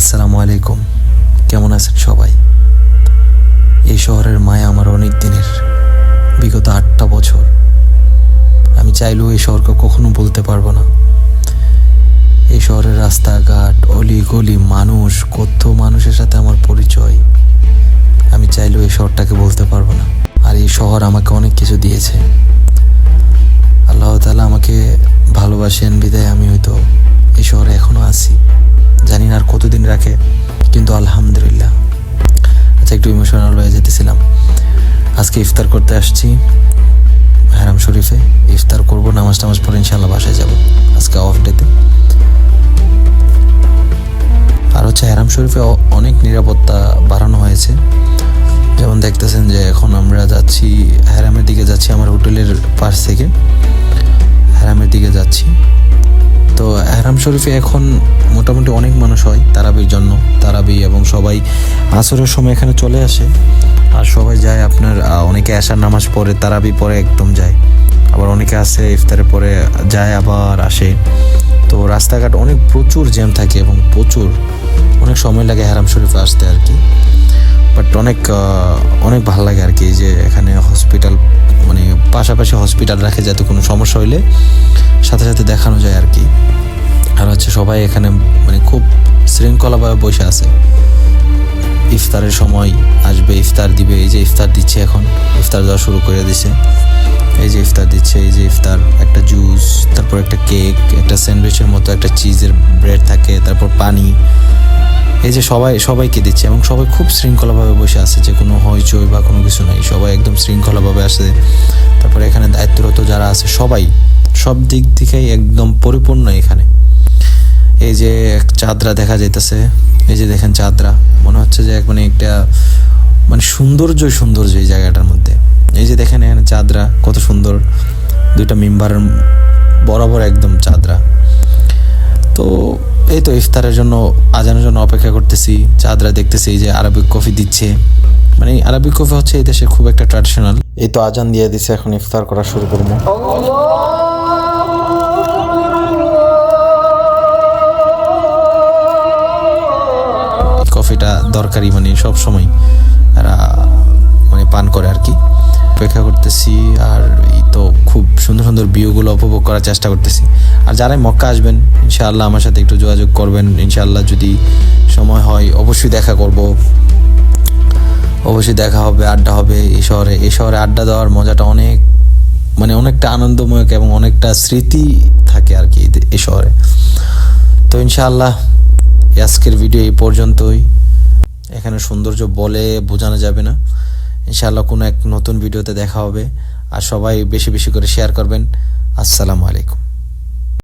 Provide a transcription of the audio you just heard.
আসসালামু আলাইকুম। কেমন আছেন সবাই? এই শহরের মায়া আমার অনেক দিনের, বিগত 8টা বছর। আমি চাইলেও এই শহরকে কখনো বলতে পারবো না। এই শহরের রাস্তাঘাট, অলি গলি, মানুষ, কত মানুষের সাথে আমার পরিচয়, আমি চাইলেও এই শহরটাকে বলতে পারবো না। আর এই শহর আমাকে অনেক কিছু দিয়েছে। আল্লাহ তাআলা আমাকে ভালোবাসেন বিদায় আমি হয়তো এই শহরে এখনো আছি। জানি না আর কতদিন রাখে, কিন্তু আলহামদুলিল্লাহ। আচ্ছা, একটু ইমোশনাল হয়ে যেতেছিলাম। আজকে ইফতার করতে আসছি হারাম শরীফে। ইফতার করবো, নামাজ টামাজ পরে ইনশাল্লাহ বাসায় যাব আজকে অফ ডেতে। আর হচ্ছে হারাম শরীফে অনেক নিরাপত্তা বাড়ানো হয়েছে। যেমন দেখতেছেন যে এখন আমরা যাচ্ছি হারামের দিকে, যাচ্ছি আমার হোটেলের পাশ থেকে হারামের দিকে যাচ্ছি। তো হারাম শরীফে এখন মোটামুটি অনেক মানুষ হয় তারাবির জন্য, তারাবি, এবং সবাই আসরের সময় এখানে চলে আসে। আর সবাই যায় আপনার, অনেকে আসার নামাজ পড়ে, তারাবি পরে একদম যায়। আবার অনেকে আসে ইফতারের পরে যায় আবার আসে। তো রাস্তাঘাট অনেক প্রচুর জ্যাম থাকে এবং অনেক সময় লাগে হারাম শরীফে আসতে আর কি। বাট অনেক ভালো লাগে আর কি। যে এখানে হসপিটাল, মানে পাশাপাশি হসপিটাল রাখে, যাতে কোনো সমস্যা হইলে সাথে সাথে দেখানো যায় আর কি। আর হচ্ছে সবাই এখানে মানে খুব শৃঙ্খলাভাবে বসে আছে। ইফতারের সময় আসবে, ইফতার দিবে। এই যে ইফতার দিচ্ছে, এখন ইফতার দেওয়া শুরু করে দিছে। এই যে ইফতার দিচ্ছে, এই যে ইফতার, একটা জুস, তারপর একটা কেক, একটা স্যান্ডউইচের মতো একটা চিজের ব্রেড থাকে, তারপর পানি। এই যে সবাইকে দিচ্ছে এবং সবাই খুব শৃঙ্খলাভাবে বসে আছে, যে কোনো হইচই বা কোনো কিছু নাই। সবাই একদম শৃঙ্খলাভাবে আসে। তারপরে এখানে দায়িত্বরত যারা আছে সবাই সব দিক থেকেই একদম পরিপূর্ণ এখানে। এই যে চাঁদরা দেখা যাইতেছে, এই যে দেখেন চাঁদরা, মনে হচ্ছে যে মানে একটা মানে সৌন্দর্য এই জায়গাটার মধ্যে। এই যে দেখেন এখানে চাঁদরা কত সুন্দর, দুইটা মিম্বারের বরাবর একদম চাঁদরা। তো এই তো ইফতারের জন্য, আজানের জন্য অপেক্ষা করতেছি, চাঁদরা দেখতেছি। এই যে আরবিক কফি দিচ্ছে, মানে আরবিক কফি হচ্ছে এই দেশে খুব একটা ট্র্যাডিশনাল। এই তো আজান দিয়ে দিচ্ছে, এখন ইফতার করা শুরু করবো। কফিটা দরকারি, মানে সব সময় এরা মানে পান করে আর কি। অপেক্ষা করতেছি, আর এই তো খুব সুন্দর সুন্দর ভিউগুলো উপভোগ করার চেষ্টা করতেছি। আর যারাই মক্কা আসবেন ইনশাআল্লাহ আমার সাথে একটু যোগাযোগ করবেন। ইনশাআল্লাহ যদি সময় হয় অবশ্যই দেখা করব, অবশ্যই দেখা হবে, আড্ডা হবে। এই শহরে আড্ডা দেওয়ার মজাটা অনেকটা আনন্দময় এবং অনেকটা স্মৃতি থাকে আর কি এই শহরে। তো ইনশাআল্লাহ আজকের ভিডিও এই পর্যন্তই। এখানে সৌন্দর্য বলে বোঝানো যাবে না। ইনশাআল্লাহ কোনো এক নতুন ভিডিওতে দেখা হবে। আর সবাই বেশি বেশি করে শেয়ার করবেন। আসসালামু আলাইকুম।